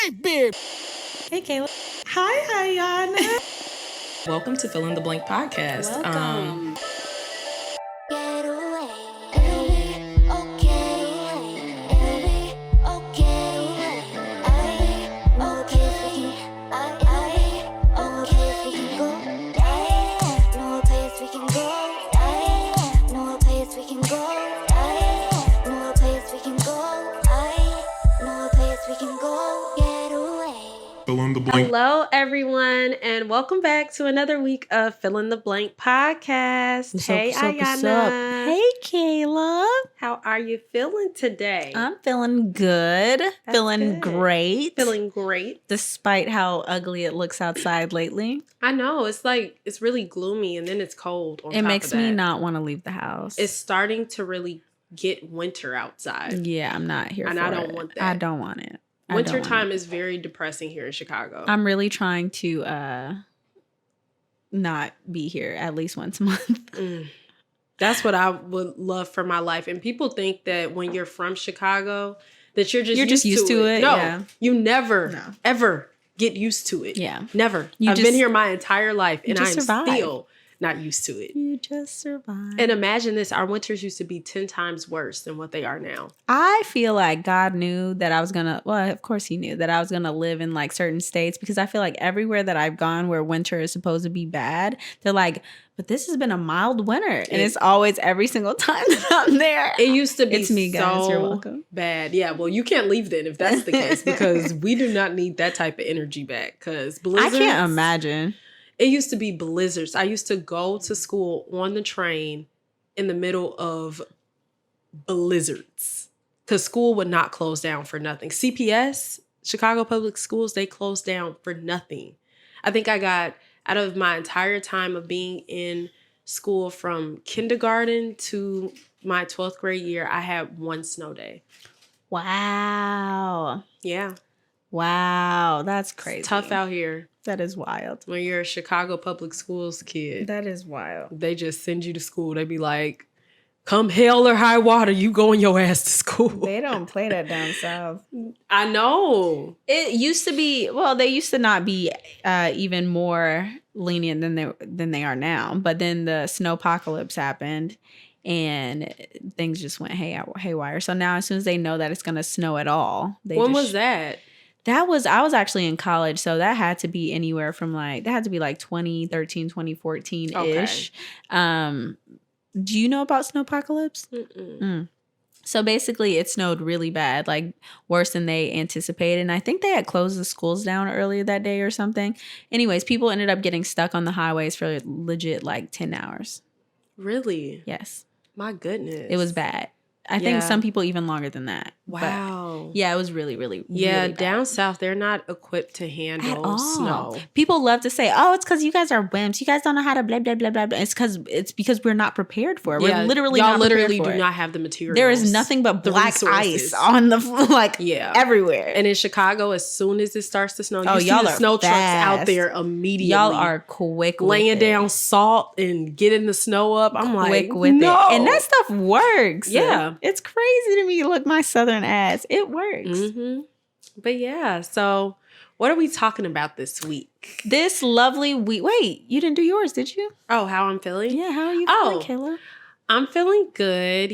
big beard. Hey, Kayla. Hi, Iyanna. Welcome to Fill in the Blank podcast. Welcome. Hello, everyone, and welcome back to another week of Fill in the Blank podcast. What's hey, up, Iyanna. what's up? Hey, Kayla. How are you feeling today? I'm feeling good. Feeling good. great. Feeling great. Despite how ugly it looks outside lately. I know. It's really gloomy, and then it's cold on It top makes of that. me not want to leave the house. It's starting to really get winter outside. Yeah, I'm not here And for I don't it. want that. I don't want it. Winter time is very depressing here in Chicago. I'm really trying to not be here at least once a month. That's what I would love for my life. And people think that when you're from Chicago, that you're just used to it. No, yeah. You never, ever get used to it. Yeah. Never. I've been here my entire life and I'm survive. still not used to it. You just survive. And imagine this, our winters used to be 10 times worse than what they are now. I feel like God knew that I was going to, well, of course he knew that I was going to live in like certain states, because I feel like everywhere that I've gone where winter is supposed to be bad, they're like, but this has been a mild winter. And it's always every single time that I'm there. It used to be It's me, guys. You're welcome. Bad. Yeah, well, you can't leave then if that's the case, because we do not need that type of energy back, because blizzards. I can't imagine. It used to be blizzards. I used to go to school on the train in the middle of blizzards because school would not close down for nothing. CPS, Chicago Public Schools, they closed down for nothing. I think I got, out of my entire time of being in school from kindergarten to my 12th grade year, I had one snow day. Wow. Yeah. Wow. That's crazy. It's tough out here. That is wild. When you're a Chicago Public Schools kid. That is wild. They just send you to school. They be like, come hell or high water, you going your ass to school. They don't play that down south. I know. It used to be, well, they used to not be even more lenient than they are now. But then the snowpocalypse happened and things just went haywire. So now as soon as they know that it's going to snow at all. When was that? I was actually in college, so that had to be anywhere from like 2013, 2014-ish. Okay. Do you know about snowpocalypse? So basically it snowed really bad, like worse than they anticipated. And I think they had closed the schools down earlier that day or something. Anyways, people ended up getting stuck on the highways for legit like 10 hours. Really? Yes. My goodness. It was bad. I think some people even longer than that. Wow. But yeah, it was really, really, yeah, really down bad. south, they're not equipped to handle snow. People love to say, oh, it's because you guys are wimps. You guys don't know how to blah, blah, blah, blah, blah. It's because we're not prepared for it. Yeah, we're literally y'all not literally prepared for do it. not have the materials. There is nothing but black ice on the, everywhere. And in Chicago, as soon as it starts to snow, you see y'all the are snow trucks out fast. there immediately. Y'all are quick with laying it. down salt and getting the snow up. I'm quick like, with no. it. And that stuff works. Yeah. It's crazy to me. Look, my southern ass. It works. Mm-hmm. But yeah, so what are we talking about this week? This lovely week. Wait, you didn't do yours, did you? Oh, how I'm feeling? Yeah, how are you feeling, Kayla? I'm feeling good,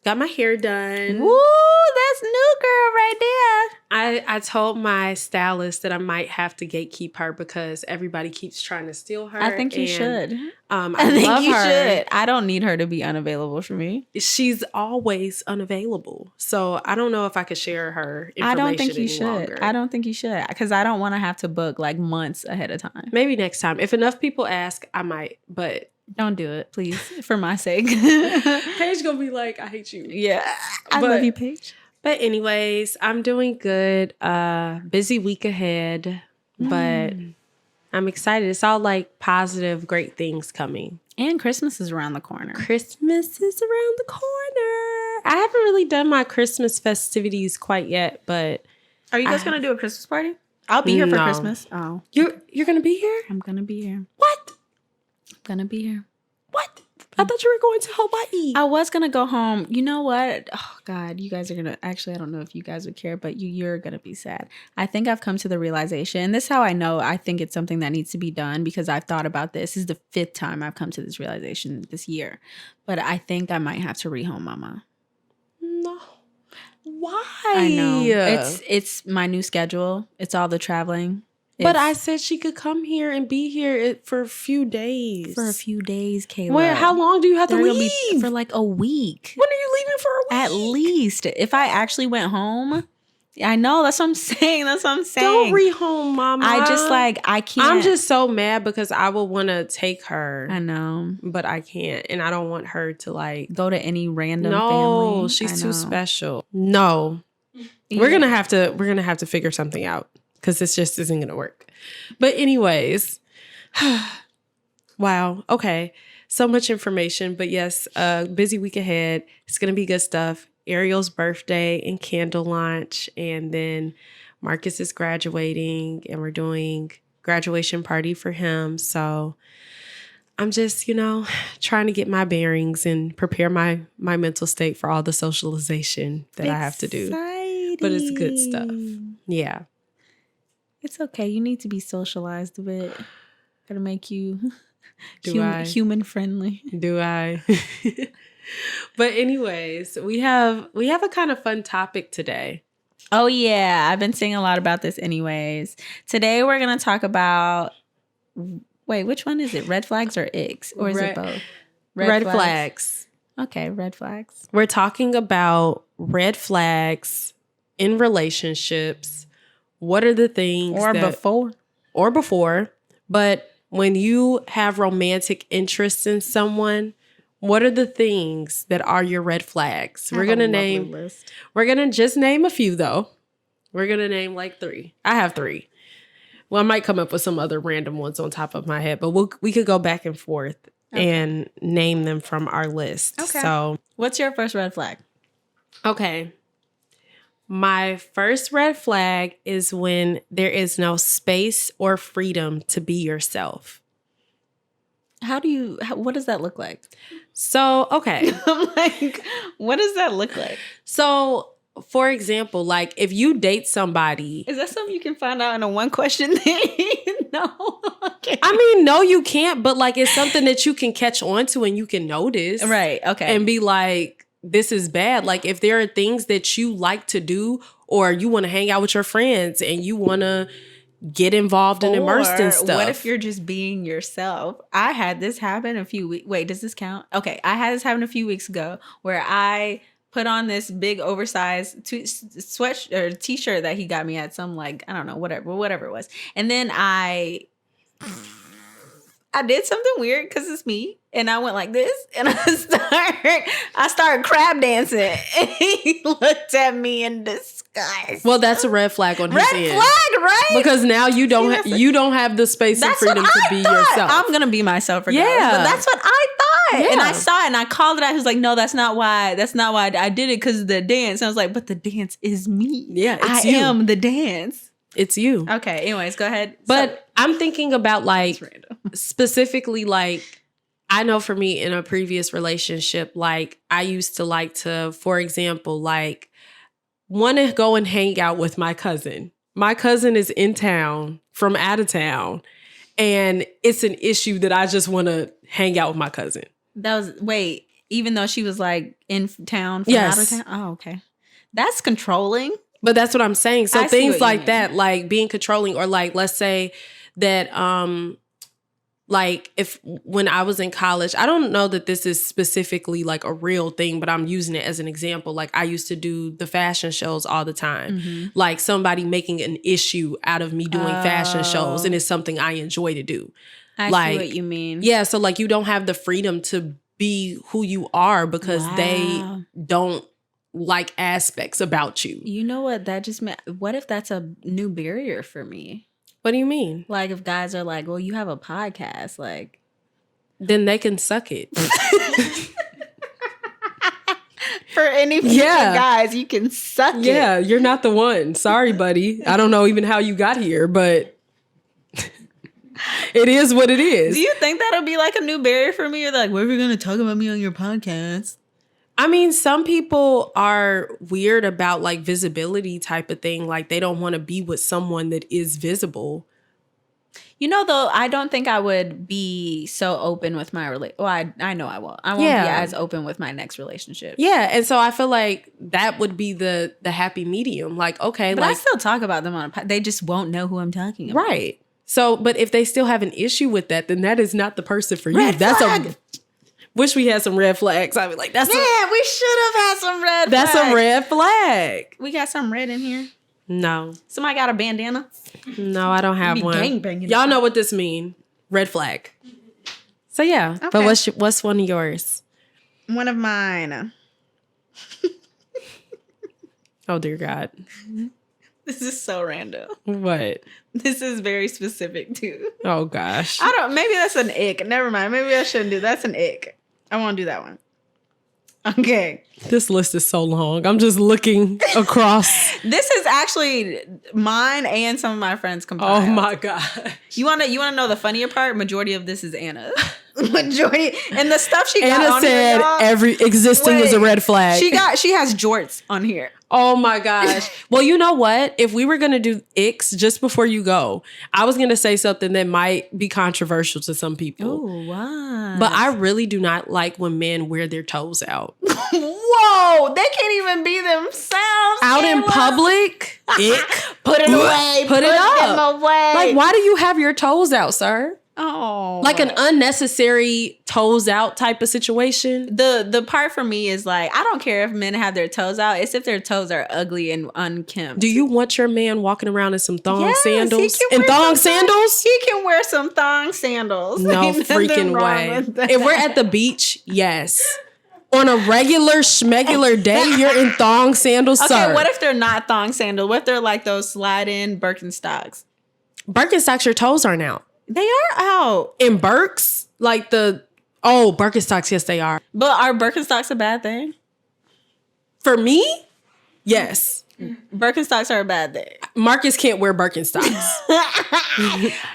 got my hair done. Woo, that's new girl right there. I told my stylist that I might have to gatekeep her because everybody keeps trying to steal her. I think you should. I think love you her. should. I don't need her to be unavailable for me. She's always unavailable. So I don't know if I could share her information I don't think you any should. longer. I don't think you should, because I don't want to have to book like months ahead of time. Maybe next time. If enough people ask, I might, but don't do it, please, for my sake. Paige gonna be like, I hate you. Yeah. I love you, Paige. But anyways, I'm doing good. Busy week ahead, but I'm excited. It's all like positive, great things coming. And Christmas is around the corner. Christmas is around the corner. I haven't really done my Christmas festivities quite yet, but are you guys going to do a Christmas party? I'll be here for Christmas. Oh. You're going to be here? I'm going to be here. What? I'm going to be here. What? I thought you were going to Hawaii. I was going to go home. You know what? Oh, God, you guys are going to... Actually, I don't know if you guys would care, but you're going to be sad. I think I've come to the realization, and this is how I know I think it's something that needs to be done, because I've thought about this. This is the 5th time I've come to this realization this year. But I think I might have to rehome mama. No. Why? I know. It's my new schedule. It's all the traveling. But I said she could come here and be here for a few days. For a few days, Kayla. Wait, how long do you have to leave? For like a week. When are you leaving for a week? At least. If I actually went home, I know. That's what I'm saying. Don't rehome, mama. I can't. I'm just so mad because I would want to take her. I know. But I can't. And I don't want her to like... go to any random family. No, she's too special. No. Yeah. We're going to have to figure something out. Because this just isn't going to work. But anyways, wow. Okay. So much information. But yes, busy week ahead. It's going to be good stuff. Ariel's birthday and candle launch. And then Marcus is graduating. And we're doing graduation party for him. So I'm just, trying to get my bearings and prepare my mental state for all the socialization that I have to do. But it's good stuff. Yeah. It's okay. You need to be socialized a bit. Gotta make you human friendly. Do I? But anyways, we have a kind of fun topic today. Oh yeah, I've been saying a lot about this anyways. Today we're gonna talk about. Wait, which one is it? Red flags or icks, or is it both? Red flags. Okay, red flags. We're talking about red flags in relationships. What are the things before, but when you have romantic interests in someone, what are the things that are your red flags? We're going to just name a few though. We're going to name like 3. I have 3. Well, I might come up with some other random ones on top of my head, but we could go back and forth and name them from our list. Okay. So what's your first red flag? Okay. My first red flag is when there is no space or freedom to be yourself. What does that look like? So, okay. I'm like, what does that look like? So, for example, like if you date somebody. Is that something you can find out in a 1-question thing? No. Okay. I mean, no, you can't, but like it's something that you can catch on to and you can notice. Right. Okay. And be like, this is bad. Like if there are things that you like to do or you want to hang out with your friends and you want to get involved and immersed in stuff. What if you're just being yourself? I had this happen a few weeks. Wait, does this count? Okay. I had this happen a few weeks ago where I put on this big oversized sweat or t-shirt that he got me at some like, I don't know, whatever it was. And then I did something weird because it's me. And I went like this and I started crab dancing. And he looked at me in disgust. Well, that's a red flag on his end. Red flag, right? Because now you don't have the space and freedom to be yourself. I'm going to be myself regardless. Yeah. But that's what I thought. Yeah. And I saw it and I called it out. He was like, no, that's not why I did it because of the dance. And I was like, but the dance is me. Yeah, I am the dance. It's you. Okay. Anyways, go ahead. But I'm thinking about like specifically like I know for me in a previous relationship, like I used to like to, for example, like want to go and hang out with my cousin. My cousin is in town from out of town and it's an issue that I just want to hang out with my cousin. Even though she was like in town from out of town? Oh, okay. That's controlling. But that's what I'm saying. So things like that, like being controlling or like, let's say that, like when I was in college, I don't know that this is specifically like a real thing, but I'm using it as an example. Like I used to do the fashion shows all the time. Mm-hmm. Like somebody making an issue out of me doing fashion shows and it's something I enjoy to do. I see what you mean. Yeah. So like you don't have the freedom to be who you are because they don't like aspects about you. You know what that just meant? What if that's a new barrier for me? What do you mean? Like if guys are like, well, you have a podcast, like. Then they can suck it. For any future guys, you can suck it. Yeah, you're not the one. Sorry, buddy. I don't know even how you got here, but. It is what it is. Do you think that'll be like a new barrier for me? Or like, what are you going to talk about me on your podcast? I mean, some people are weird about like visibility type of thing. Like they don't want to be with someone that is visible. You know, though, I don't think I would be so open with my relationship. Well, I know I won't. I won't be as open with my next relationship. Yeah, and so I feel like that would be the happy medium. Like, okay, but like I still talk about them on a podcast. They just won't know who I'm talking about. Right. So, but if they still have an issue with that, then that is not the person for you. Red flag. Wish we had some red flags. I'd be like, we should have had some red flags. That's a red flag. We got some red in here. No. Somebody got a bandana? No, I don't have one. Gangbanging. Y'all know what this means. Red flag. So yeah. Okay. But what's one of yours? One of mine. Oh dear God. This is so random. What? This is very specific too. Oh gosh. Maybe that's an ick. Never mind. Maybe I shouldn't do that's an ick. I won't do that one. Okay. This list is so long. I'm just looking across. This is actually mine and some of my friends compiled. Oh my God. You wanna know the funnier part? Majority of this is Anna. Majority and the stuff she got Anna on said here, every existing is a red flag. She has jorts on here. Oh my gosh. Well, you know what? If we were going to do icks just before you go, I was going to say something that might be controversial to some people. Oh, why? But I really do not like when men wear their toes out. Whoa, they can't even be themselves. Out in public? Ick. Put it away. Put it up. Them away. Like, why do you have your toes out, sir? Oh, like an unnecessary toes out type of situation. The part for me is like, I don't care if men have their toes out. It's if their toes are ugly and unkempt. Do you want your man walking around in some thong sandals? And thong sandals? He can wear some thong sandals. No freaking way. If we're at the beach, yes. On a regular schmegular day, you're in thong sandals, okay, sir. What if they're not thong sandals? What if they're like those slide-in Birkenstocks? Birkenstocks, your toes aren't out. They are out. In Birks? Like Birkenstocks, yes, they are. But are Birkenstocks a bad thing? For me? Yes. Birkenstocks are a bad thing. Marcus can't wear Birkenstocks.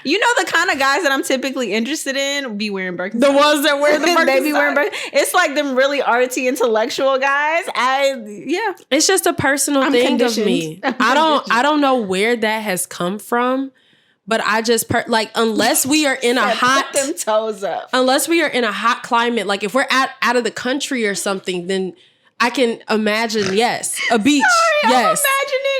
You know the kind of guys that I'm typically interested in be wearing Birkenstocks. The ones that wear the Birkenstocks. They be wearing Birkenstocks. It's like them really artsy intellectual guys. It's just a personal thing of me. I don't know where that has come from. But I just unless we are in a hot, put them toes up. Unless we are in a hot climate, like if we're out of the country or something, then I can imagine, yes, a beach. Sorry, yes.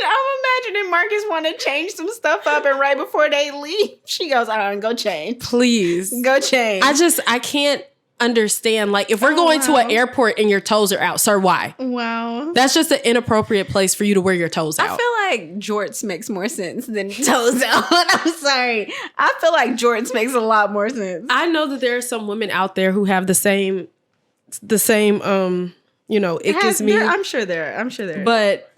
I'm imagining Marcus want to change some stuff up, and right before they leave, she goes, "All right, go change, please, go change." I can't understand. Like if we're going to an airport and your toes are out, sir, why? Wow, that's just an inappropriate place for you to wear your toes out. I feel like jorts makes more sense than toes out. I'm sorry. I feel like jorts makes a lot more sense. I know that there are some women out there who have the same ick as me. I'm sure there. But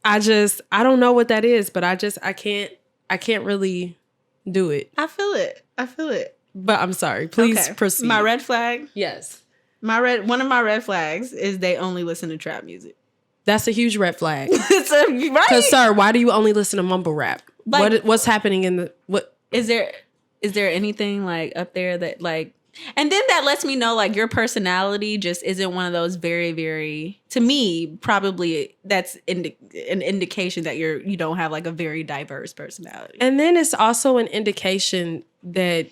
I don't know what that is, but I can't really do it. I feel it. But I'm sorry. Please proceed. My red flag? Yes. One of my red flags is they only listen to trap music. That's a huge red flag. Right? Because, sir, why do you only listen to mumble rap? Like, what's happening in the what? Is there anything like up there that like? And then that lets me know like your personality just isn't one of those very, very, to me, probably that's an indication that you don't have like a very diverse personality. And then it's also an indication that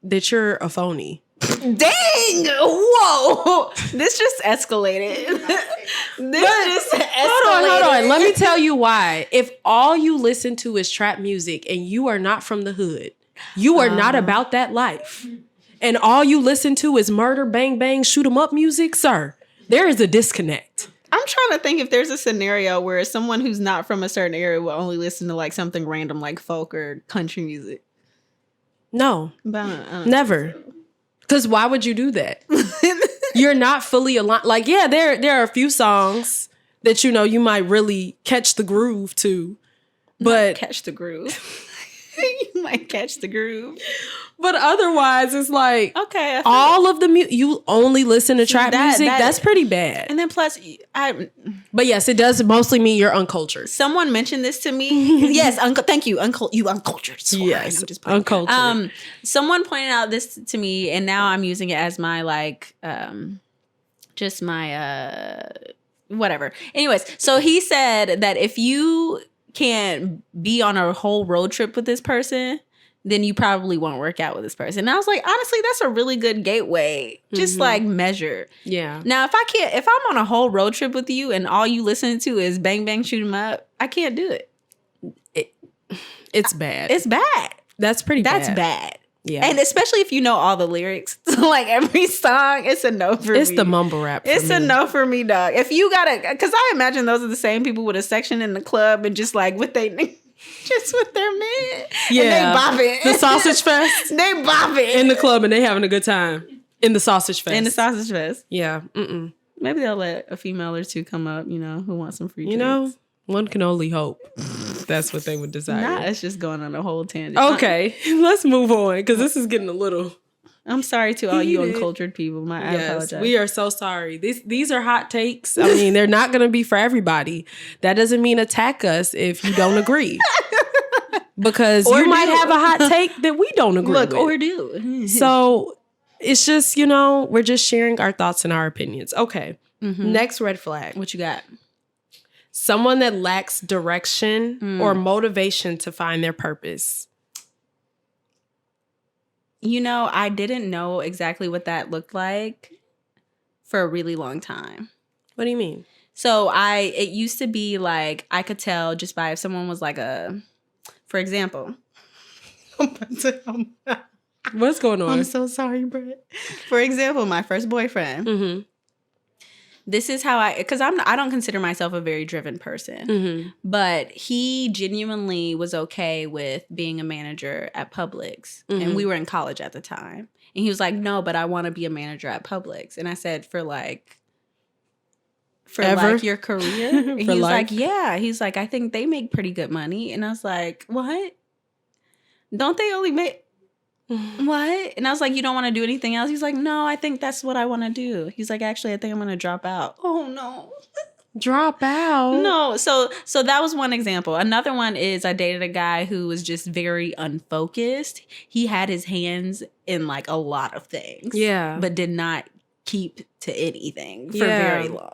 you're a phony. Dang! Whoa! This just escalated. Hold on. Let me tell you why. If all you listen to is trap music and you are not from the hood, you are not about that life. And all you listen to is murder, bang, bang, shoot 'em up music, sir, there is a disconnect. I'm trying to think if there's a scenario where someone who's not from a certain area will only listen to like something random like folk or country music. No. But I don't never. Because why would you do that? You're not fully aligned. Like, yeah, there are a few songs that, you might really catch the groove to. But catch the groove. You might catch the groove. But otherwise, it's like, okay, all of the you only listen to trap music. That's pretty bad. And then plus, but yes, it does mostly mean you're uncultured. Someone mentioned this to me. Yes, thank you, you uncultured. Sorry, yes, uncultured. Someone pointed out this to me, and now I'm using it as my like, just my whatever. Anyways, so he said that if you can't be on a whole road trip with this person, then you probably won't work out with this person. And I was like, honestly, that's a really good gateway. Just like measure. Yeah. Now, if I'm on a whole road trip with you and all you listen to is bang, bang, shoot 'em up, I can't do it. It's bad. It's bad. That's pretty bad. That's bad. Yeah. And especially if you know all the lyrics, like every song, it's a no for me. It's the mumble rap for It's me. a no for me, dog. If you gotta, because I imagine those are the same people with a section in the club and just like with their man. Yeah. And they bopping. The sausage fest. They bopping. In the club and they having a good time. In the sausage fest. In the sausage fest. Yeah. Maybe they'll let a female or two come up, who want some free treats. One can only hope. That's what they would desire. Nah, it's just going on a whole tangent. Okay, let's move on because this is getting a little. I'm sorry to all you uncultured people. I apologize. We are so sorry. These are hot takes. I mean, they're not going to be for everybody. That doesn't mean attack us if you don't agree. Because you might have a hot take that we don't agree with. Or do. So it's just, we're just sharing our thoughts and our opinions. Okay. Next red flag. What you got? Someone that lacks direction or motivation to find their purpose. I didn't know exactly what that looked like for a really long time. What do you mean? So it used to be like, I could tell just by if someone was like for example. What's going on? I'm so sorry, Brett. For example, my first boyfriend. This is how because I don't consider myself a very driven person, but he genuinely was okay with being a manager at Publix, and we were in college at the time. And he was like, "No, but I want to be a manager at Publix." And I said, "For your career?" And he was like, "Yeah." He's like, "I think they make pretty good money." And I was like, "What? Don't they only make?" What? And I was like, "You don't want to do anything else?" He's like, "No, I think that's what I want to do." He's like, "Actually, I think I'm going to drop out." Oh, no. Drop out? No. So that was one example. Another one is I dated a guy who was just very unfocused. He had his hands in like a lot of things. Yeah. But did not keep to anything for very long.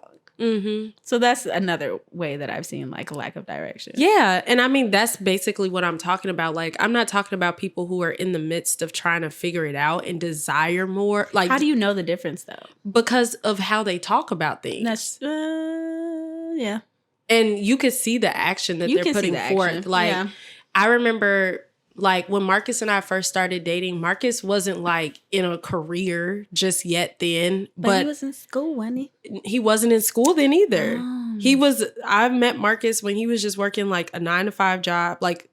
So that's another way that I've seen like a lack of direction. Yeah. And I mean, that's basically what I'm talking about. Like, I'm not talking about people who are in the midst of trying to figure it out and desire more. Like, how do you know the difference though? Because of how they talk about things. That's, yeah. And you could see the action that they're putting forth. Like, I remember like when Marcus and I first started dating, Marcus wasn't like in a career just yet then. But he was in school, wasn't he? He wasn't in school then either. I met Marcus when he was just working like a 9-to-5 job, like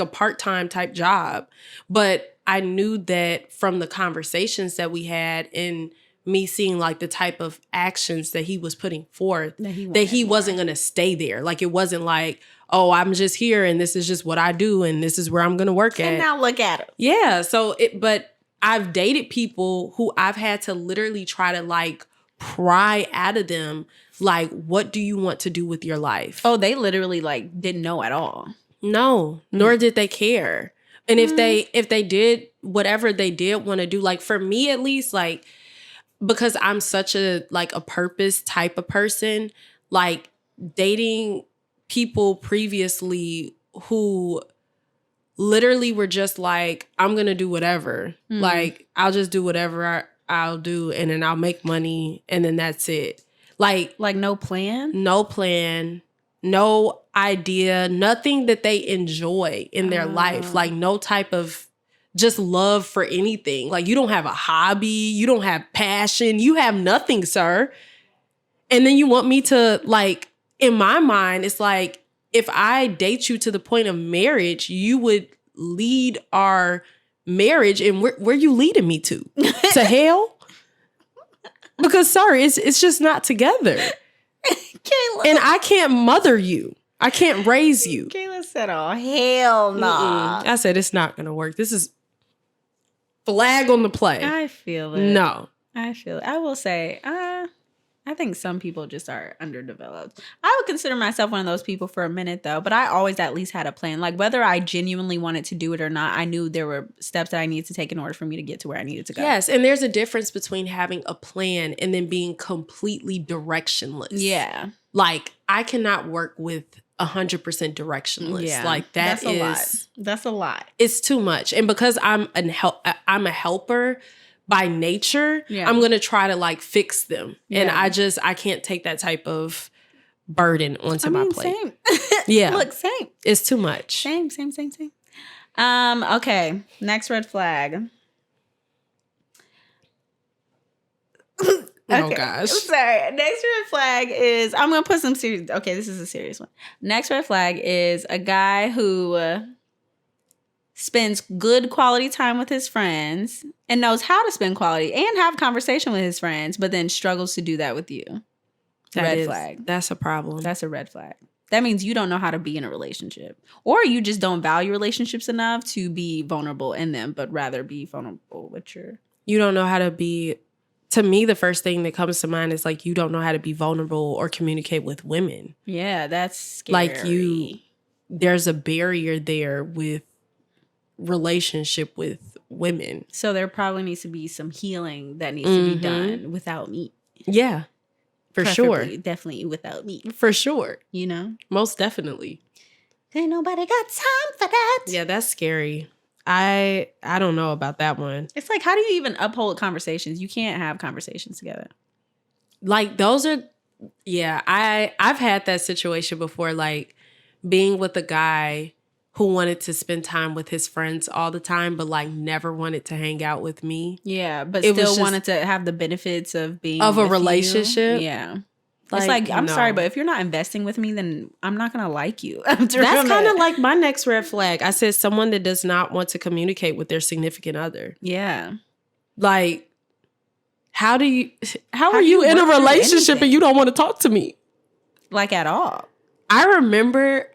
a part-time type job. But I knew that from the conversations that we had and me seeing like the type of actions that he was putting forth, that he wasn't going to stay there. Like it wasn't like, oh, I'm just here and this is just what I do and this is where I'm going to work at. And now look at him. Yeah. But I've dated people who I've had to literally try to like pry out of them. Like, what do you want to do with your life? Oh, they literally like didn't know at all. No, nor did they care. And if they did whatever they did want to do, like for me at least, like, because I'm such a purpose type of person, like dating people previously who literally were just like, I'm going to do whatever. Like, I'll just do whatever I'll do and then I'll make money and then that's it. Like no plan? No plan, no idea, nothing that they enjoy in their life. Like no type of just love for anything. Like you don't have a hobby, you don't have passion, you have nothing, sir. And then you want me to like, in my mind, it's like, if I date you to the point of marriage, you would lead our marriage, and where you leading me to? To hell? Because sorry, it's just not together. Kayla. And I can't mother you. I can't raise you. Kayla said, oh, hell nah. I said, it's not going to work. This is flag on the play. I feel it. No. I feel it. I will say, I think some people just are underdeveloped. I would consider myself one of those people for a minute, though. But I always at least had a plan. Like, whether I genuinely wanted to do it or not, I knew there were steps that I needed to take in order for me to get to where I needed to go. Yes, and there's a difference between having a plan and then being completely directionless. Yeah. Like, I cannot work with 100% directionless. Yeah. Like, That's a lot. That's a lot. It's too much. And because I'm a helper by nature, I'm going to try to like fix them. Yeah. And I can't take that type of burden onto my plate. Same. Yeah. Look, same. It's too much. Same. Okay. Next red flag. Oh, gosh. Sorry. Next red flag is, I'm going to put some serious. Okay, this is a serious one. Next red flag is a guy who spends good quality time with his friends and knows how to spend quality and have conversation with his friends, but then struggles to do that with you. Red flag. That's a problem. That's a red flag. That means you don't know how to be in a relationship, or you just don't value relationships enough to be vulnerable in them, but rather be vulnerable with You don't know how to be. To me, the first thing that comes to mind is like, you don't know how to be vulnerable or communicate with women. Yeah, that's scary. Like there's a barrier there with relationship with women. So there probably needs to be some healing that needs to be done without me. Yeah, for Preferably, sure. Definitely without me. For sure. You know? Most definitely. Ain't nobody got time for that. Yeah, that's scary. I don't know about that one. It's like, how do you even uphold conversations? You can't have conversations together. Like those are, yeah, I've had that situation before, like being with a guy who wanted to spend time with his friends all the time, but like never wanted to hang out with me. Yeah, but still wanted to have the benefits of being of a with relationship. You. Yeah. It's like, I'm sorry, but if you're not investing with me, then I'm not going to like you. That's kind of like my next red flag. I said someone that does not want to communicate with their significant other. Yeah. Like, how are you in a relationship and you don't want to talk to me? Like at all. I remember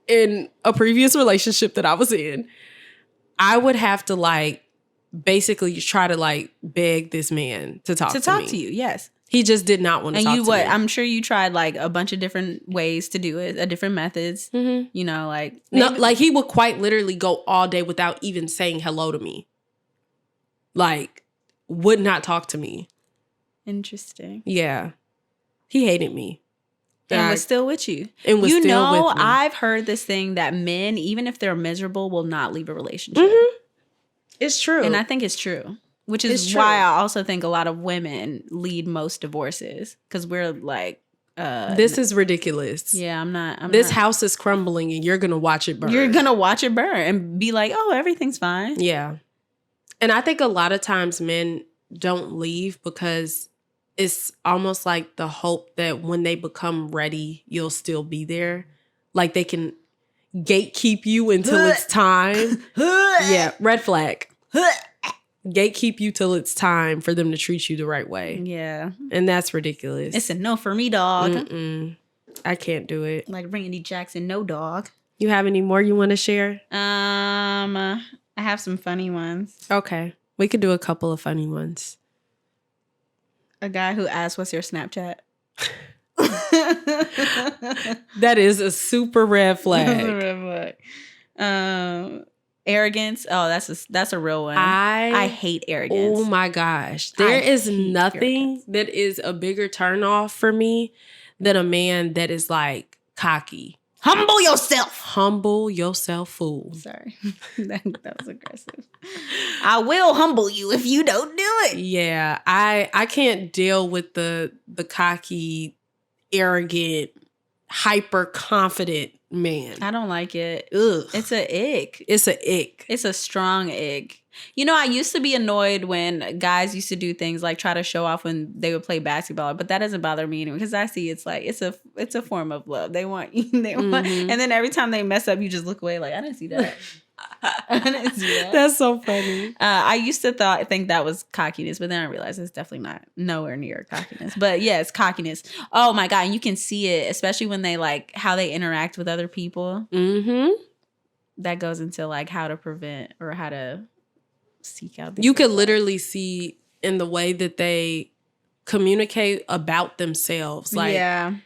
in a previous relationship that I was in, I would have to like basically try to like beg this man to talk to you. Yes. He just did not want to talk to me. I'm sure you tried like a bunch of different ways to do it, different methods. Mm-hmm. You know, like no, like he would quite literally go all day without even saying hello to me. Like, would not talk to me. Interesting. Yeah, he hated me. And was still with you. And was still with me. I've heard this thing that men, even if they're miserable, will not leave a relationship. Mm-hmm. It's true, and I think it's true. Which is why I also think a lot of women lead most divorces, because we're like, this is ridiculous. Yeah, I'm not. This house is crumbling, and you're gonna watch it burn. You're gonna watch it burn and be like, oh, everything's fine. Yeah, and I think a lot of times men don't leave because it's almost like the hope that when they become ready, you'll still be there. Like they can gatekeep you until it's time. Yeah, red flag. Gatekeep you till it's time for them to treat you the right way. Yeah. And that's ridiculous. It's a no for me, dog. I can't do it. Like Randy Jackson, no dog. You have any more you want to share? I have some funny ones. Okay. We could do a couple of funny ones. A guy who asked, what's your Snapchat? That is a super red flag. That's a red flag. Arrogance. Oh, that's a real one. I hate arrogance. Oh my gosh. There is nothing that is a bigger turnoff for me than a man that is like cocky. Humble yourself. Humble yourself, fool. Sorry. that was aggressive. I will humble you if you don't do it. Yeah. I can't deal with the cocky, arrogant, hyper confident man. I don't like it. Ugh. It's a ick. It's a ick. It's a strong ick. You know, I used to be annoyed when guys used to do things like try to show off when they would play basketball, but that doesn't bother me anymore because I see it's like it's a form of love. They want you, and then every time they mess up, you just look away like I didn't see that. That's so funny. I used to think that was cockiness, but then I realized it's definitely not nowhere near cockiness. But yeah, it's cockiness. Oh my God. And you can see it, especially when they like how they interact with other people. Mm-hmm. That goes into like how to prevent or how to seek out. You could literally see in the way that they communicate about themselves. Like, yeah.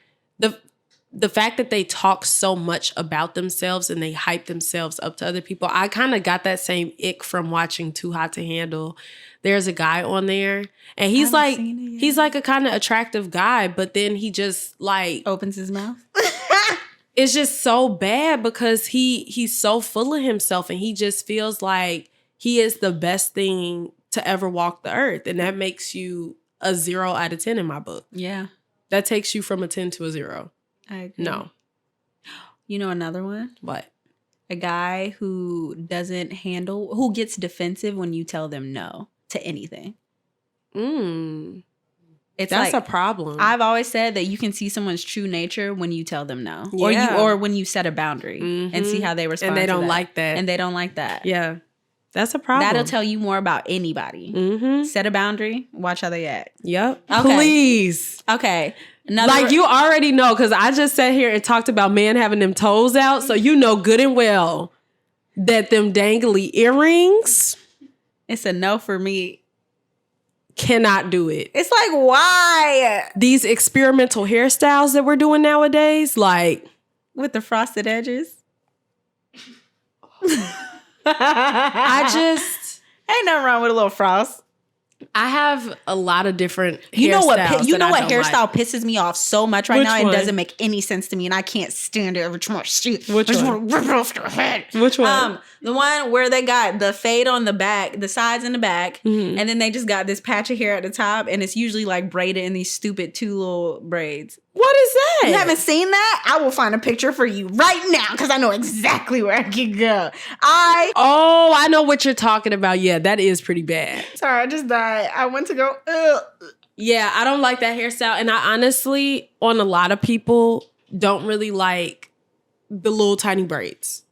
The fact that they talk so much about themselves and they hype themselves up to other people. I kind of got that same ick from watching Too Hot to Handle. There's a guy on there and he's like a kind of attractive guy, but then he just like opens his mouth. It's just so bad because he's so full of himself and he just feels like he is the best thing to ever walk the earth. And that makes you a 0 out of 10 in my book. Yeah. That takes you from a 10 to a 0. I agree. No. You know another one? What? A guy who who gets defensive when you tell them no to anything. That's like a problem. I've always said that you can see someone's true nature when you tell them no. Yeah. Or when you set a boundary and see how they respond. And they don't to that. like that. And they don't like that. Yeah. That's a problem. That'll tell you more about anybody. Mm-hmm. Set a boundary. Watch how they act. Yep. Okay. Please. Okay. You already know because I just sat here and talked about men having them toes out. So you know good and well that them dangly earrings. It's a no for me. Cannot do it. It's like, why? These experimental hairstyles that we're doing nowadays, like. With the frosted edges. I just. Ain't nothing wrong with a little frost. I have a lot of different hairstyles. You know what hairstyle like. pisses me off so much right Which now? one? It doesn't make any sense to me, and I can't stand it. Which one? Which one? Rip it off your head. Which one? The one where they got the fade on the back, the sides and the back, and then they just got this patch of hair at the top, and it's usually like braided in these stupid 2 little braids. What is that? You haven't seen that? I will find a picture for you right now because I know exactly where I can go. I know what you're talking about. Yeah, that is pretty bad. Sorry, I just died. I went to go, ugh. Yeah, I don't like that hairstyle. And I honestly, on a lot of people, don't really like the little tiny braids.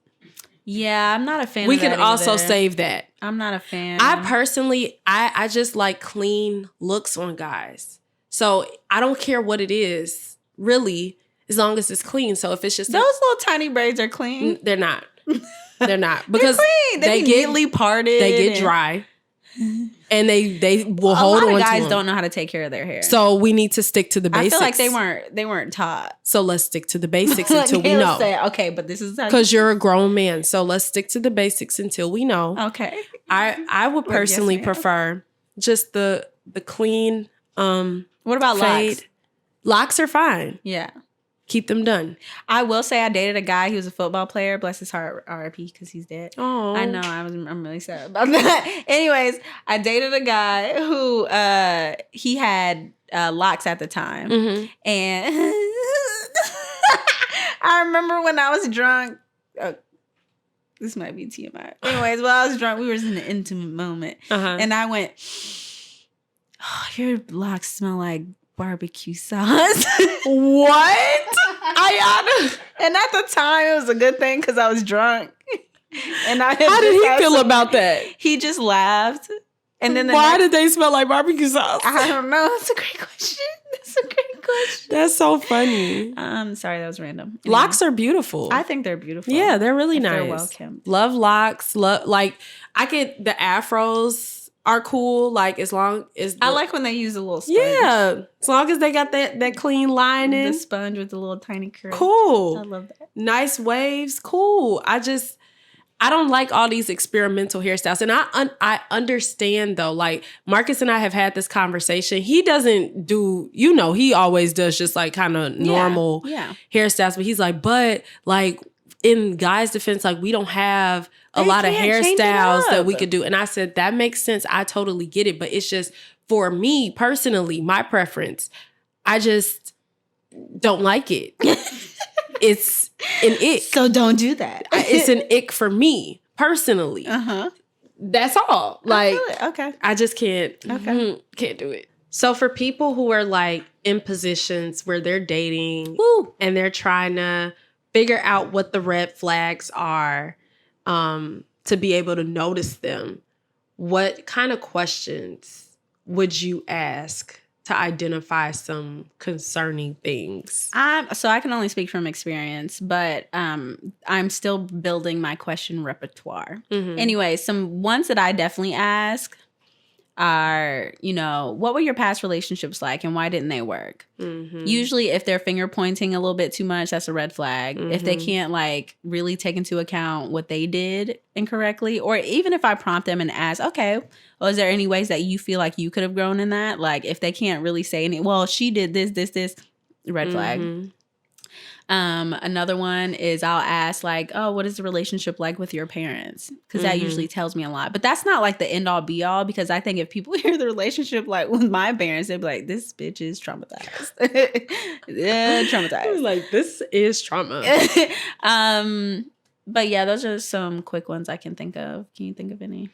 Yeah, I'm not a fan We of that can also either. save that. I'm not a fan. I personally, I just like clean looks on guys. So I don't care what it is, really, as long as it's clean. So if it's just those little tiny braids are clean. they're not. They're not because they're clean. They get neatly parted. They get dry, and they will hold on. A lot of guys to them. don't know how to take care of their hair. So we need to stick to the basics. I feel like they weren't taught. So let's stick to the basics until we know. Okay, but this is because you're a grown man. So let's stick to the basics until we know. Okay. I would personally prefer just the clean. What about fade. locks? Locks are fine. Yeah. Keep them done. I will say I dated a guy who was a football player. Bless his heart, R.I.P. because he's dead. Oh, I know. I'm really sad about that. Anyways, I dated a guy who he had locks at the time, and I remember when I was drunk. This might be TMI. Anyways, while I was drunk, we were in an intimate moment, and I went, "Oh, your locks smell like barbecue sauce." What? Iyanna. And at the time, it was a good thing because I was drunk. And how did he feel about that? He just laughed. And then why did they smell like barbecue sauce? I don't know. That's a great question. That's so funny. Sorry, that was random. Anyway, locks are beautiful. I think they're beautiful. Yeah, they're really nice. They're well kept. Love locks. Like I get the afros. Are cool, like as long as I like when they use a little sponge. Yeah, as long as they got that clean lining, the sponge with the little tiny curl. Cool, I love that. Nice waves, cool. I don't like all these experimental hairstyles, and I understand though. Like Marcus and I have had this conversation. He doesn't do, he always does just like kind of normal hairstyles, but he's like, but like in guys' defense, like we don't have a lot of hairstyles that we could do. And I said, that makes sense. I totally get it. But it's just for me personally, my preference, I just don't like it. It's an ick. So don't do that. It's an ick for me personally. That's all. Like, okay. I just can't. Okay. Can't do it. So for people who are like in positions where they're dating and they're trying to figure out what the red flags are, to be able to notice them, what kind of questions would you ask to identify some concerning things? So I can only speak from experience, but I'm still building my question repertoire. Mm-hmm. Anyway, some ones that I definitely ask are, what were your past relationships like and why didn't they work? Mm-hmm. Usually if they're finger pointing a little bit too much, that's a red flag. Mm-hmm. If they can't really take into account what they did incorrectly, or even if I prompt them and ask, okay, well, is there any ways that you feel like you could have grown in that? Like if they can't really say any, well, she did this, red flag. Mm-hmm. Another one is I'll ask what is the relationship like with your parents? Because that usually tells me a lot. But that's not like the end all be all, because I think if people hear the relationship with my parents, they'd be like, this bitch is traumatized. Yeah, traumatized. Like, this is trauma. But yeah, those are some quick ones I can think of. Can you think of any?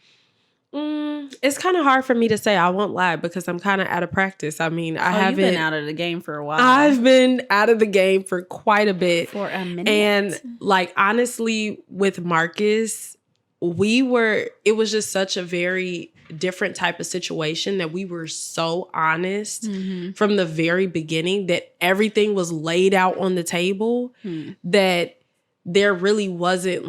It's kind of hard for me to say. I won't lie because I'm kind of out of practice. I mean, I haven't been out of the game for a while. I've been out of the game for quite a bit. For a minute. And honestly, with Marcus, it was just such a very different type of situation that we were so honest from the very beginning, that everything was laid out on the table, that there really wasn't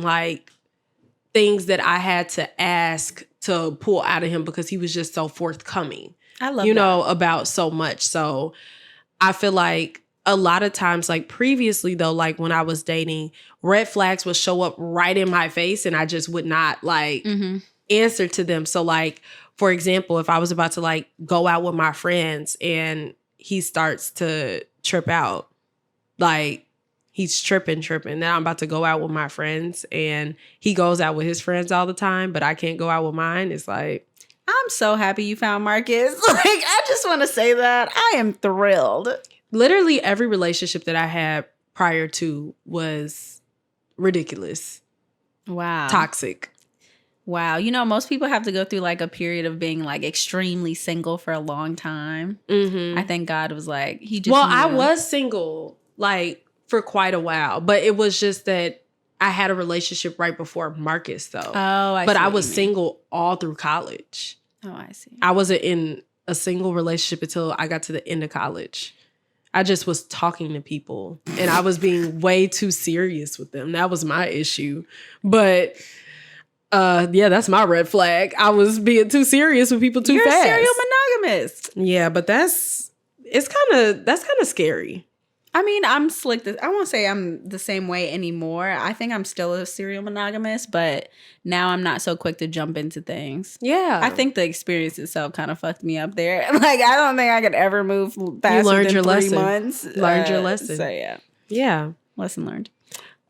things that I had to ask to pull out of him, because he was just so forthcoming. I love that. About so much. So I feel like a lot of times, previously though, when I was dating, red flags would show up right in my face and I just would not answer to them. So for example, if I was about to go out with my friends and he starts to trip out, he's tripping. Now I'm about to go out with my friends and he goes out with his friends all the time, but I can't go out with mine. It's I'm so happy you found Marcus. I just want to say that. I am thrilled. Literally every relationship that I had prior to was ridiculous. Wow. Toxic. Wow. Most people have to go through a period of being extremely single for a long time. Mm-hmm. I think God was he just I was single for quite a while, but it was just that I had a relationship right before Marcus though. Oh, but I was single all through college. Oh, I see. I wasn't in a single relationship until I got to the end of college. I just was talking to people and I was being way too serious with them. That was my issue. But yeah, that's my red flag. I was being too serious with people too fast. You're a serial monogamist. Yeah, but that's kind of scary. I mean, I'm slick. I won't say I'm the same way anymore. I think I'm still a serial monogamist, but now I'm not so quick to jump into things. Yeah. I think the experience itself kind of fucked me up there. I don't think I could ever move faster than 3 months. Learned your lesson. So yeah. Yeah. Lesson learned.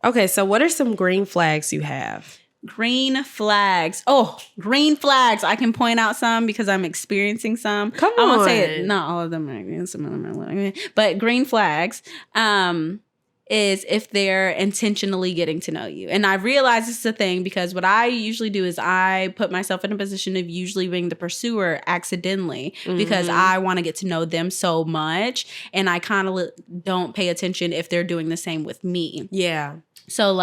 Okay, so what are some green flags you have? Green flags. Oh, green flags. I can point out some because I'm experiencing some. Come on. I won't say it. Not all of them are. Some of them are. But green flags is if they're intentionally getting to know you. And I realize this is a thing because what I usually do is I put myself in a position of usually being the pursuer accidentally because I want to get to know them so much. And I kind of don't pay attention if they're doing the same with me. Yeah. So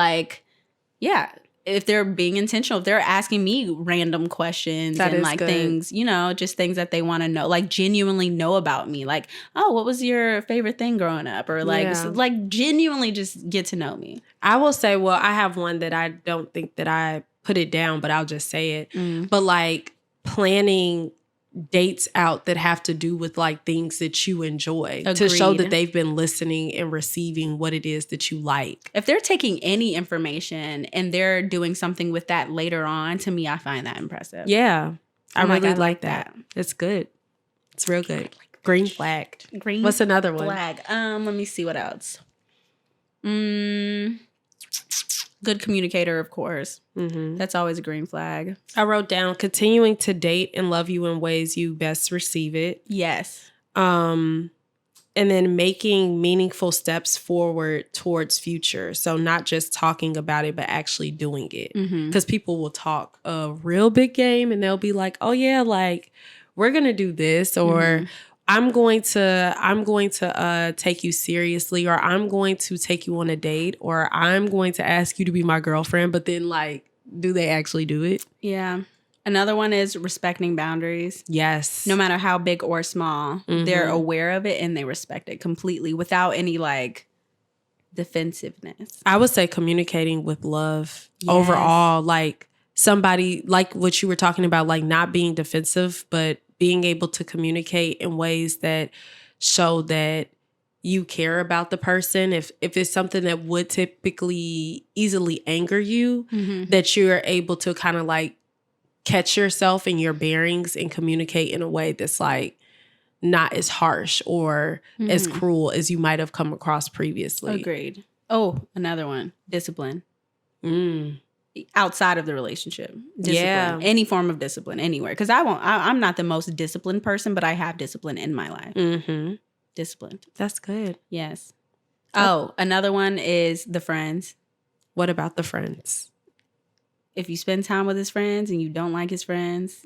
yeah. If they're being intentional, if they're asking me random questions that and good. Things, just things that they want to know, genuinely know about me, oh, what was your favorite thing growing up? Or genuinely just get to know me. I will say, well, I have one that I don't think that I put it down, but I'll just say it. But planning dates out that have to do with things that you enjoy. Agreed. To show that they've been listening and receiving what it is that you like. If they're taking any information and they're doing something with that later on, to me, I find that impressive. Yeah. I really like that. It's good. It's real good. Green flag. What's another one? Flag. Let me see what else. Good communicator, of course. That's always a green flag. I wrote down continuing to date and love you in ways you best receive it. Yes. And then making meaningful steps forward towards future. So not just talking about it, but actually doing it. Because people will talk a real big game and they'll be like, oh yeah, we're going to do this, or I'm going to take you seriously, or I'm going to take you on a date, or I'm going to ask you to be my girlfriend. But then do they actually do it? Yeah. Another one is respecting boundaries. Yes. No matter how big or small, they're aware of it and they respect it completely without any like defensiveness. I would say communicating with love overall, like somebody, like what you were talking about, like not being defensive, but being able to communicate in ways that show that you care about the person. If it's something that would typically easily anger you, that you're able to kind of like catch yourself in your bearings and communicate in a way that's like not as harsh or as cruel as you might have come across previously. Agreed. Oh, another one. Discipline. Outside of the relationship. Discipline. Yeah. Any form of discipline, anywhere. Because I'm not the most disciplined person, but I have discipline in my life. Disciplined. That's good. Yes. Oh, another one is the friends. What about the friends? If you spend time with his friends and you don't like his friends,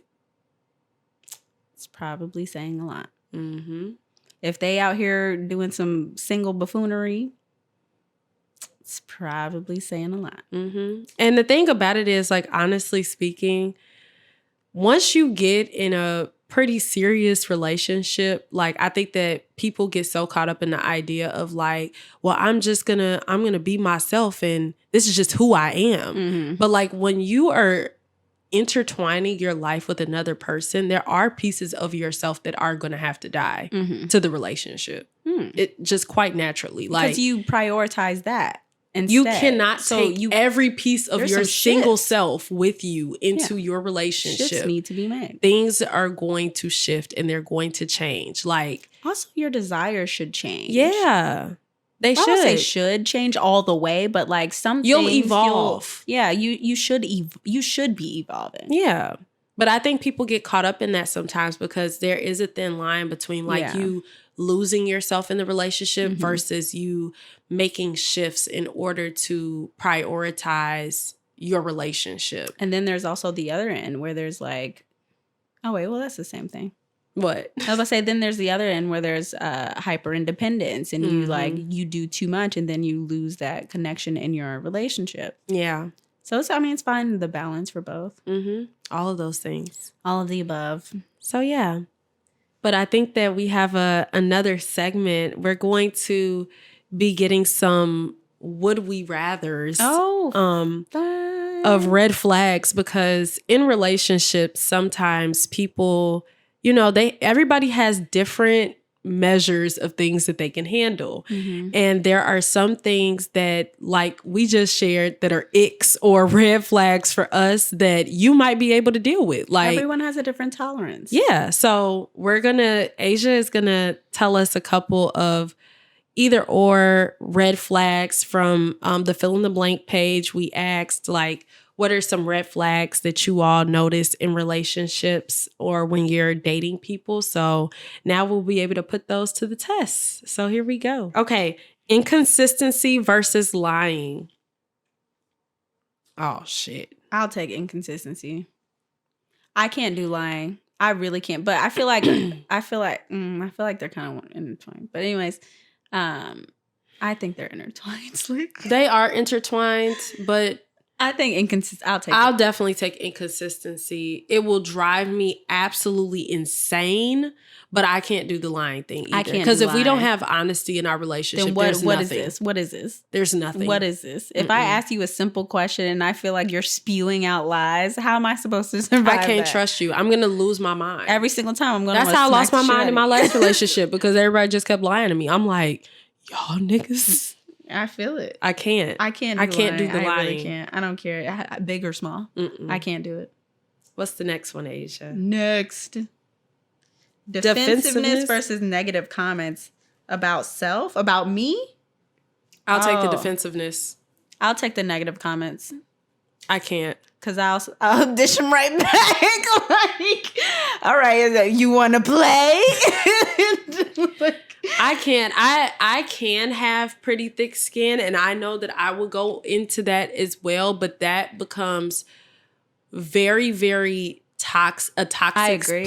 it's probably saying a lot. If they out here doing some single buffoonery, it's probably saying a lot. And the thing about it is, like, honestly speaking, once you get in a pretty serious relationship, like, I think that people get so caught up in the idea of like, well, I'm gonna be myself and this is just who I am. But like when you are intertwining your life with another person, there are pieces of yourself that are going to have to die to the relationship. It just quite naturally, like, because you prioritize that. Instead. You cannot take every piece of your single self with you into your relationship. Shifts need to be made. Things are going to shift and they're going to change. Like, also, your desires should change. Yeah, they should. I don't say should change all the way, but like some you'll things evolve. You should be evolving. Yeah, but I think people get caught up in that sometimes because there is a thin line between like you losing yourself in the relationship versus you making shifts in order to prioritize your relationship. And then there's also the other end where there's like, oh wait, well that's the same thing. What? I was about to say, then there's the other end where there's hyper independence and you like you do too much and then you lose that connection in your relationship. Yeah. So it's finding the balance for both. All of those things. All of the above. So yeah. But I think that we have another segment. We're going to be getting some would we rathers of red flags, because in relationships sometimes people, you know, everybody has different measures of things that they can handle. And there are some things that, like we just shared, that are icks or red flags for us that you might be able to deal with. Like, everyone has a different tolerance. Yeah. So Asia is gonna tell us a couple of either or red flags from the fill in the blank page. We asked, like, what are some red flags that you all notice in relationships or when you're dating people? So now we'll be able to put those to the test. So here we go. Okay. Inconsistency versus lying. Oh, shit. I'll take inconsistency. I can't do lying. I really can't. But I feel like they're kind of intertwined. But anyways, I think they're intertwined. They are intertwined, but I think inconsistent. I'll definitely take inconsistency. It will drive me absolutely insane, but I can't do the lying thing either. I can't, because if we don't have honesty in our relationship, then what is this? What is this? There's nothing. What is this? If I ask you a simple question and I feel like you're spewing out lies, how am I supposed to survive? I can't trust you. I'm gonna lose my mind every single time. I'm gonna. That's how I lost my mind in my last relationship, because everybody just kept lying to me. I'm like, y'all niggas. I feel it. I can't do the lying. I really can't. I don't care. Big or small. I can't do it. What's the next one, Asia? Next. Defensiveness versus negative comments about self, about me. I'll take the defensiveness. I'll take the negative comments. I can't. Because I'll dish them right back. Like, all right, you want to play? I can't. I can have pretty thick skin, and I know that I will go into that as well, but that becomes very, very toxic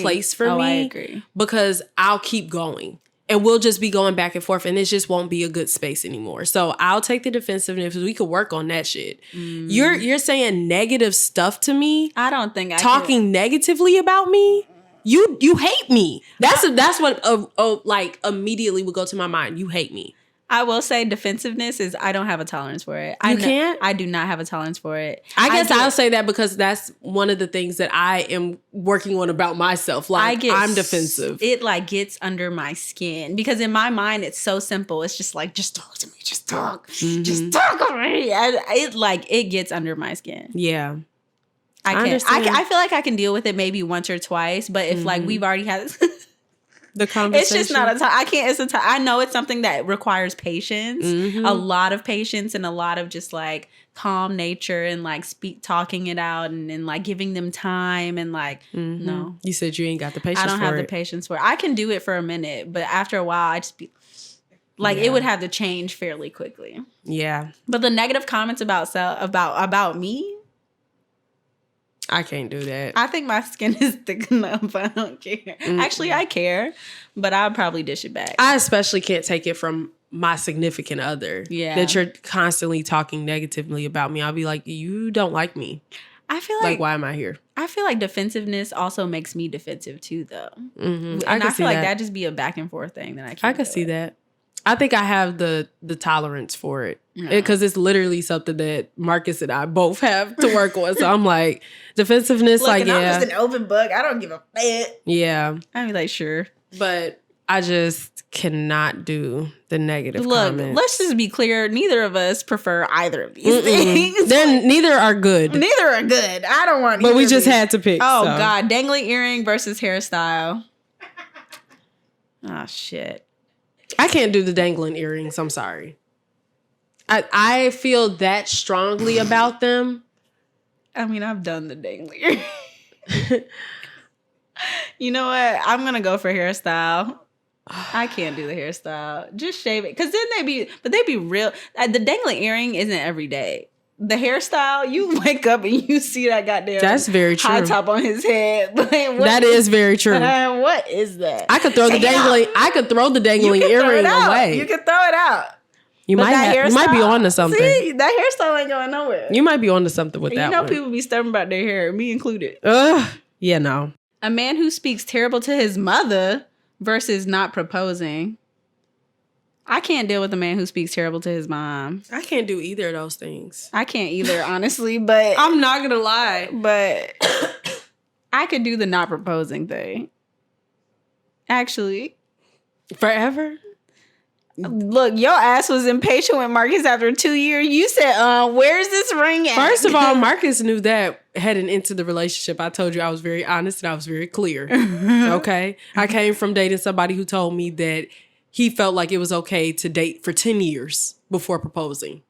place for me. I agree. Because I'll keep going. And we'll just be going back and forth, and it just won't be a good space anymore. So I'll take the defensiveness. We could work on that shit. You're saying negative stuff to me. I don't think talking negatively about me. You hate me. That's what like immediately would go to my mind. You hate me. I will say defensiveness is I don't have a tolerance for it. You can't? I do not have a tolerance for it. I guess I'll say that because that's one of the things that I am working on about myself. Like I'm defensive. It like gets under my skin because in my mind it's so simple. It's just like, just talk to me. Just talk. Just talk to me. It gets under my skin. Yeah. I can't. I feel like I can deal with it maybe once or twice, but if like we've already had the conversation, it's just not a time. I can't. It's a time. I know it's something that requires patience, a lot of patience, and a lot of just like calm nature and like talking it out and like giving them time and like no. You said you ain't got the patience. I don't have the patience for it. I can do it for a minute, but after a while, I just be like it would have to change fairly quickly. Yeah, but the negative comments about me. I can't do that. I think my skin is thick enough. I don't care. Actually, I care, but I'll probably dish it back. I especially can't take it from my significant other. Yeah. That you're constantly talking negatively about me. I'll be like, you don't like me. I feel like why am I here? I feel like defensiveness also makes me defensive too, though. And I feel like that just be a back and forth thing that I can't. I can see that. I think I have the tolerance for it because it's literally something that Marcus and I both have to work on. So I'm like, defensiveness, I'm just an open book. I don't give a fuck. Yeah. I'd be like, sure. But I just cannot do the negative comments. Let's just be clear. Neither of us prefer either of these things. Then neither are good. Neither are good. I don't want But we just had to pick. Oh, God. Dangling earring versus hairstyle. Oh, shit. I can't do the dangling earrings. I'm sorry. I feel that strongly about them. I mean, I've done the dangling earring. You know what? I'm going to go for hairstyle. I can't do the hairstyle. Just shave it. Because then they be real. The dangling earring isn't every day. The hairstyle, you wake up and you see that goddamn that's very true. High top on his head. That is very true. What is that? I could throw the dangling earring away. You can throw it out. You might be on to something. See, that hairstyle ain't going nowhere. You might be on to something with that. You know, people be stubborn about their hair, me included. Yeah, no. A man who speaks terrible to his mother versus not proposing. I can't deal with a man who speaks terrible to his mom. I can't do either of those things. I can't either, honestly, but I'm not gonna lie. But I could do the not proposing thing. Actually. Forever? Look, your ass was impatient with Marcus after 2 years. You said, where's this ring at? First of all, Marcus knew that heading into the relationship. I told you I was very honest and I was very clear. Okay? I came from dating somebody who told me that he felt like it was okay to date for 10 years before proposing.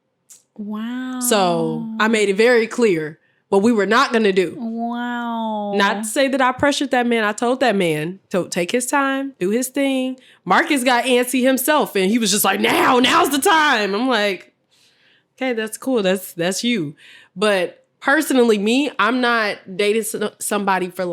Wow. So I made it very clear what we were not going to do. Wow. Not to say that I pressured that man. I told that man to take his time, do his thing. Marcus got antsy himself and he was just like, now's the time. I'm like, okay, that's cool. That's you. But personally, me, I'm not dating somebody for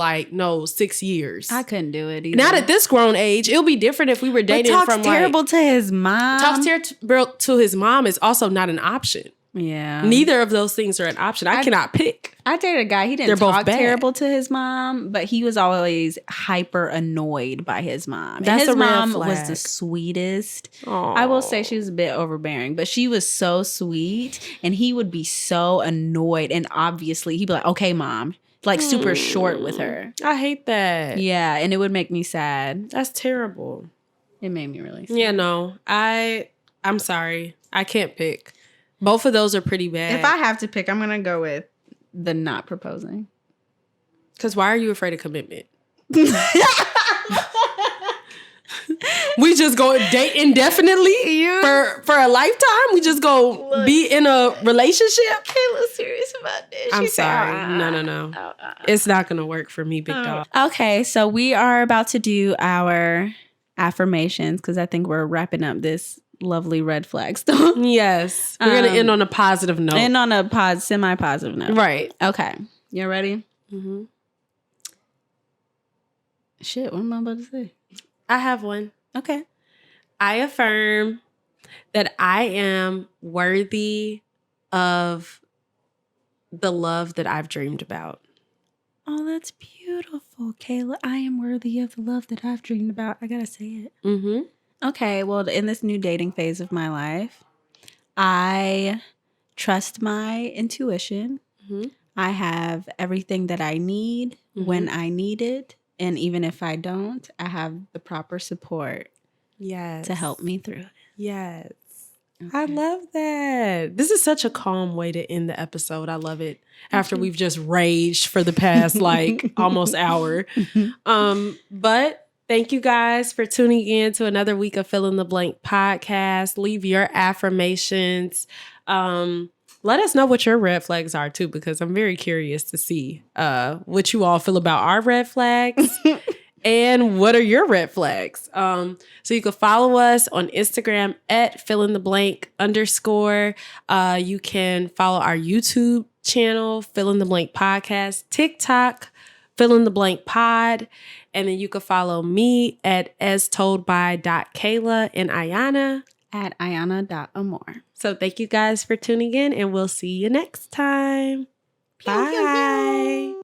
6 years. I couldn't do it either. Not at this grown age. It'll be different if we were dating from terrible to his mom. Talks terrible to his mom is also not an option. Yeah. Neither of those things are an option. I cannot pick. I dated a guy, he didn't talk terrible to his mom, but he was always hyper annoyed by his mom. That's and his a red mom flag. was the sweetest. Aww. I will say she was a bit overbearing, but she was so sweet and he would be so annoyed. And obviously he'd be like, okay, mom. Like super short with her. I hate that. Yeah. And it would make me sad. That's terrible. It made me really sad. Yeah, no. I'm sorry. I can't pick. Both of those are pretty bad. If I have to pick, I'm going to go with the not proposing. Because why are you afraid of commitment? We just go date indefinitely for a lifetime? We just go be in a relationship? Kayla's serious about this. I'm sorry. No. It's not going to work for me, big dog. Okay, so we are about to do our affirmations because I think we're wrapping up this lovely red flag stuff. Yes. We're going to end on a positive note. End on a semi-positive note. Right. Okay. You ready? Mm-hmm. Shit, what am I about to say? I have one. Okay. I affirm that I am worthy of the love that I've dreamed about. Oh, that's beautiful, Kayla. I am worthy of the love that I've dreamed about. I gotta say it. Mm-hmm. Okay, well, in this new dating phase of my life, I trust my intuition. Mm-hmm. I have everything that I need when I need it. And even if I don't, I have the proper support to help me through it. Yes. Okay. I love that. This is such a calm way to end the episode. I love it. After we've just raged for the past almost hour. But thank you guys for tuning in to another week of Fill in the Blank podcast. Leave your affirmations. Let us know what your red flags are too, because I'm very curious to see what you all feel about our red flags. And what are your red flags? So you can follow us on Instagram at feelintheblank_. You can follow our YouTube channel, Fill in the Blank Podcast, TikTok, Fill in the Blank Pod. And then you can follow me at astoldby.Kayla and Iyanna At Iyanna.amore. So thank you guys for tuning in, and we'll see you next time. Bye.